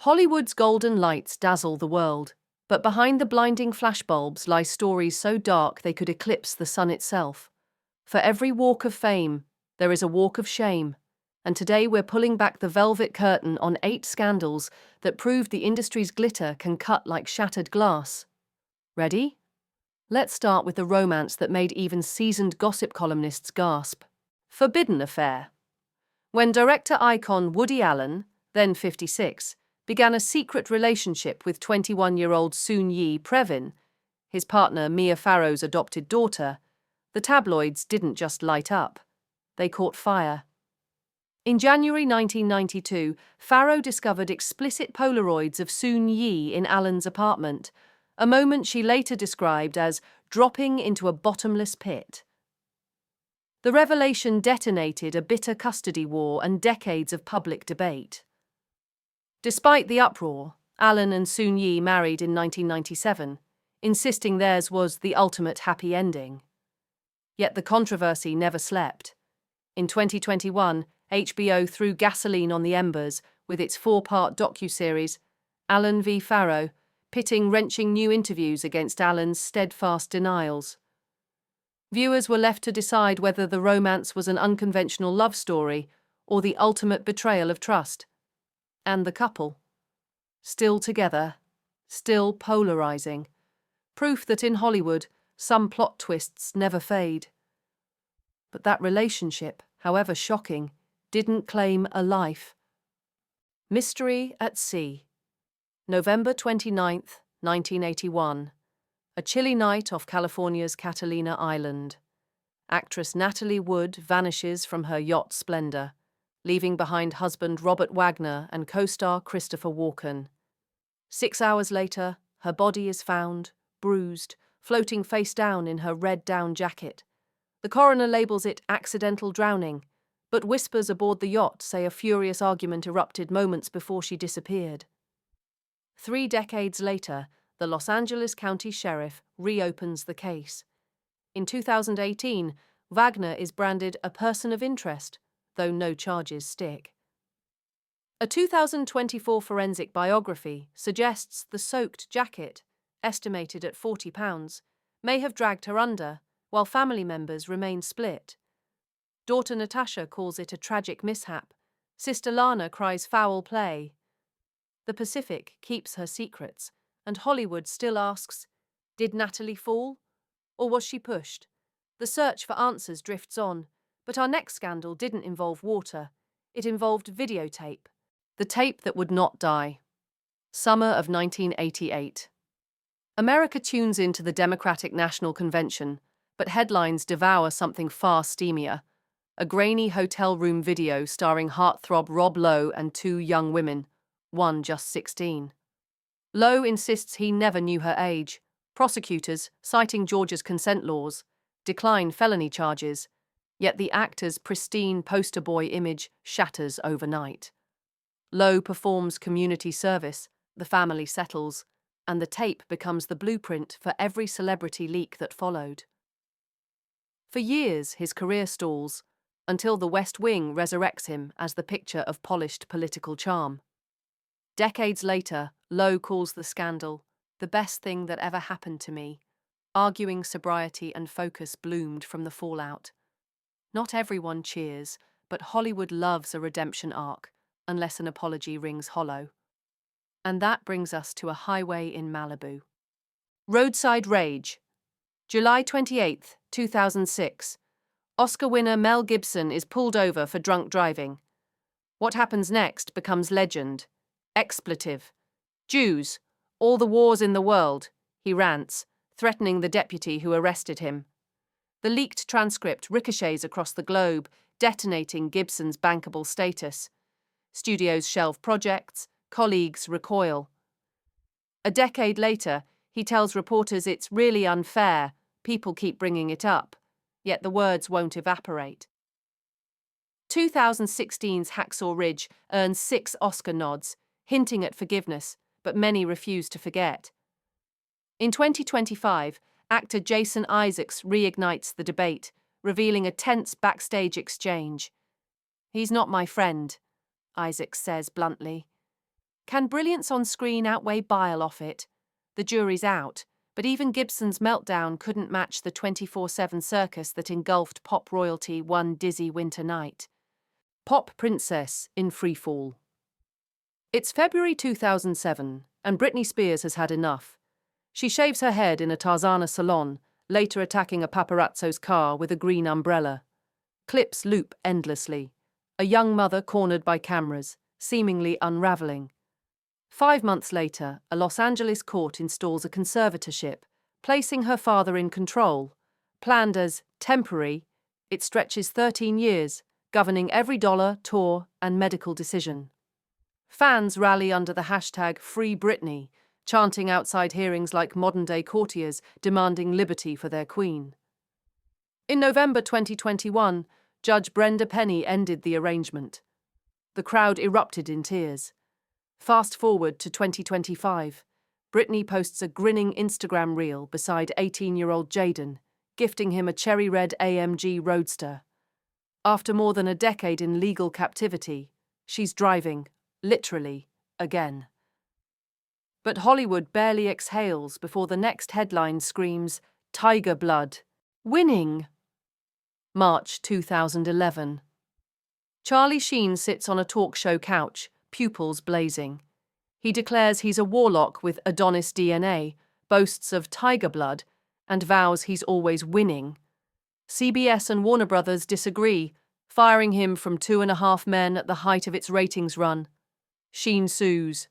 Hollywood's golden lights dazzle the world, but behind the blinding flashbulbs lie stories so dark they could eclipse the sun itself. For every walk of fame, there is a walk of shame, and today we're pulling back the velvet curtain on 8 scandals that proved the industry's glitter can cut like shattered glass. Ready? Let's start with the romance that made even seasoned gossip columnists gasp. Forbidden affair. When director icon Woody Allen, then 56, began a secret relationship with 21-year-old Soon-Yi Previn, his partner Mia Farrow's adopted daughter, the tabloids didn't just light up. They caught fire. In January 1992, Farrow discovered explicit Polaroids of Soon-Yi in Allen's apartment, a moment she later described as dropping into a bottomless pit. The revelation detonated a bitter custody war and decades of public debate. Despite the uproar, Allen and Soon-Yi married in 1997, insisting theirs was the ultimate happy ending. Yet the controversy never slept. In 2021, HBO threw gasoline on the embers with its 4-part docuseries, Allen v. Farrow, pitting wrenching new interviews against Allen's steadfast denials. Viewers were left to decide whether the romance was an unconventional love story or the ultimate betrayal of trust. And the couple, still together, still polarizing. Proof that in Hollywood, some plot twists never fade. But that relationship, however shocking, didn't claim a life. Mystery at Sea. November 29, 1981. A chilly night off California's Catalina Island. Actress Natalie Wood vanishes from her yacht Splendor, leaving behind husband Robert Wagner and co-star Christopher Walken. 6 hours later, her body is found, bruised, floating face down in her red down jacket. The coroner labels it accidental drowning, but whispers aboard the yacht say a furious argument erupted moments before she disappeared. 3 decades later, the Los Angeles County Sheriff reopens the case. In 2018, Wagner is branded a person of interest, though no charges stick. A 2024 forensic biography suggests the soaked jacket, estimated at £40, may have dragged her under, while family members remain split. Daughter Natasha calls it a tragic mishap. Sister Lana cries foul play. The Pacific keeps her secrets, and Hollywood still asks, did Natalie fall? Or was she pushed? The search for answers drifts on, but our next scandal didn't involve water. It involved videotape. The tape that would not die. Summer of 1988. America tunes into the Democratic National Convention, but headlines devour something far steamier. A grainy hotel room video starring heartthrob Rob Lowe and 2 young women, one just 16. Lowe insists he never knew her age. Prosecutors, citing Georgia's consent laws, decline felony charges, yet the actor's pristine poster boy image shatters overnight. Lowe performs community service, the family settles, and the tape becomes the blueprint for every celebrity leak that followed. For years, his career stalls, until The West Wing resurrects him as the picture of polished political charm. Decades later, Lowe calls the scandal the best thing that ever happened to me, arguing sobriety and focus bloomed from the fallout. Not everyone cheers, but Hollywood loves a redemption arc, unless an apology rings hollow. And that brings us to a highway in Malibu. Roadside Rage. July 28, 2006. Oscar winner Mel Gibson is pulled over for drunk driving. What happens next becomes legend. Expletive. Jews, all the wars in the world, he rants, threatening the deputy who arrested him. The leaked transcript ricochets across the globe, detonating Gibson's bankable status. Studios shelve projects, colleagues recoil. A decade later, he tells reporters it's really unfair, people keep bringing it up, yet the words won't evaporate. 2016's Hacksaw Ridge earns 6 Oscar nods, hinting at forgiveness, but many refuse to forget. In 2025, actor Jason Isaacs reignites the debate, revealing a tense backstage exchange. "He's not my friend," Isaacs says bluntly. Can brilliance on screen outweigh bile off it? The jury's out, but even Gibson's meltdown couldn't match the 24/7 circus that engulfed pop royalty one dizzy winter night. Pop Princess in Freefall. It's February 2007, and Britney Spears has had enough. She shaves her head in a Tarzana salon, later attacking a paparazzo's car with a green umbrella. Clips loop endlessly. A young mother cornered by cameras, seemingly unraveling. 5 months later, a Los Angeles court installs a conservatorship, placing her father in control. Planned as temporary, it stretches 13 years, governing every dollar, tour, and medical decision. Fans rally under the hashtag Free Britney, chanting outside hearings like modern-day courtiers demanding liberty for their queen. In November 2021, Judge Brenda Penny ended the arrangement. The crowd erupted in tears. Fast forward to 2025. Britney posts a grinning Instagram reel beside 18-year-old Jaden, gifting him a cherry-red AMG Roadster. After more than a decade in legal captivity, she's driving, literally, again. But Hollywood barely exhales before the next headline screams, "Tiger Blood. Winning!" March 2011. Charlie Sheen sits on a talk show couch, pupils blazing. He declares he's a warlock with Adonis DNA, boasts of tiger blood, and vows he's always winning. CBS and Warner Brothers disagree, firing him from 2.5 Men at the height of its ratings run. Sheen sues.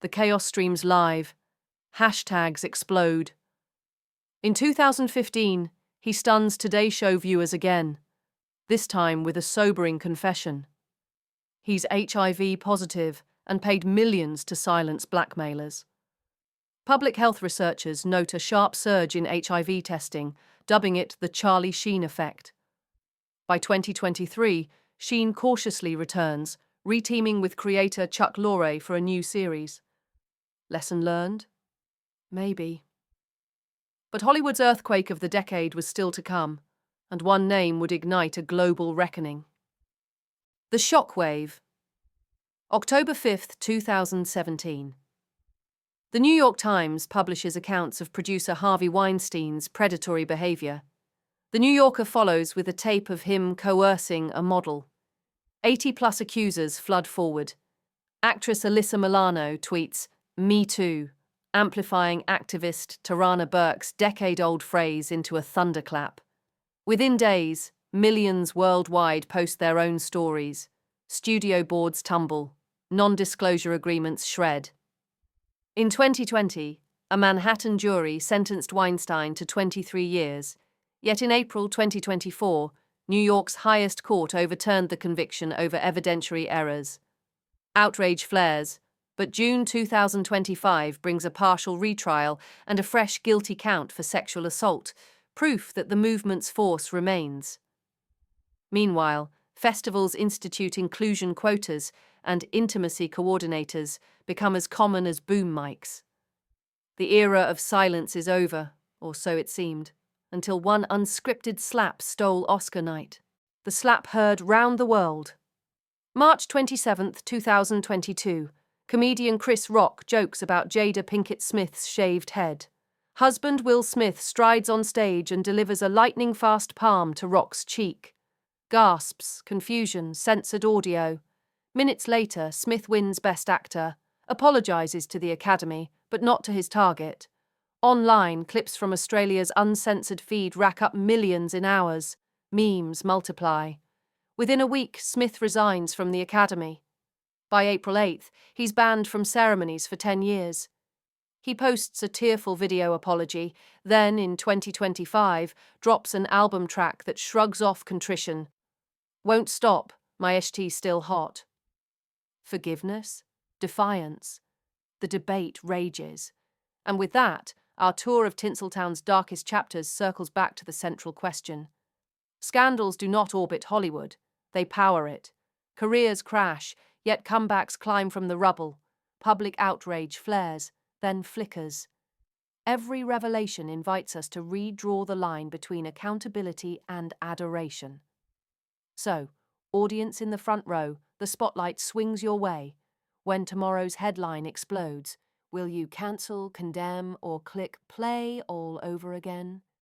The chaos streams live. Hashtags explode. In 2015, he stuns Today Show viewers again, this time with a sobering confession. He's HIV positive and paid millions to silence blackmailers. Public health researchers note a sharp surge in HIV testing, dubbing it the Charlie Sheen effect. By 2023, Sheen cautiously returns, reteaming with creator Chuck Lorre for a new series. Lesson learned? Maybe. But Hollywood's earthquake of the decade was still to come, and one name would ignite a global reckoning. The Shockwave. October 5, 2017. The New York Times publishes accounts of producer Harvey Weinstein's predatory behavior. The New Yorker follows with a tape of him coercing a model. 80-plus accusers flood forward. Actress Alyssa Milano tweets, "Me too," amplifying activist Tarana Burke's decade-old phrase into a thunderclap. Within days, millions worldwide post their own stories. Studio boards tumble. Non-disclosure agreements shred. In 2020, a Manhattan jury sentenced Weinstein to 23 years, yet in April 2024, New York's highest court overturned the conviction over evidentiary errors. Outrage flares, but June 2025 brings a partial retrial and a fresh guilty count for sexual assault, proof that the movement's force remains. Meanwhile, festivals institute inclusion quotas and intimacy coordinators become as common as boom mics. The era of silence is over, or so it seemed, until one unscripted slap stole Oscar night. The slap heard round the world. March 27, 2022. Comedian Chris Rock jokes about Jada Pinkett Smith's shaved head. Husband Will Smith strides on stage and delivers a lightning-fast palm to Rock's cheek. Gasps, confusion, censored audio. Minutes later, Smith wins Best Actor, apologizes to the Academy, but not to his target. Online, clips from Australia's uncensored feed rack up millions in hours. Memes multiply. Within a week, Smith resigns from the Academy. By April 8th, he's banned from ceremonies for 10 years. He posts a tearful video apology, then, in 2025, drops an album track that shrugs off contrition. Won't stop, my ST still hot. Forgiveness? Defiance? The debate rages. And with that, our tour of Tinseltown's darkest chapters circles back to the central question. Scandals do not orbit Hollywood. They power it. Careers crash, yet comebacks climb from the rubble. Public outrage flares, then flickers. Every revelation invites us to redraw the line between accountability and adoration. So, audience in the front row, the spotlight swings your way. When tomorrow's headline explodes, will you cancel, condemn, or click play all over again?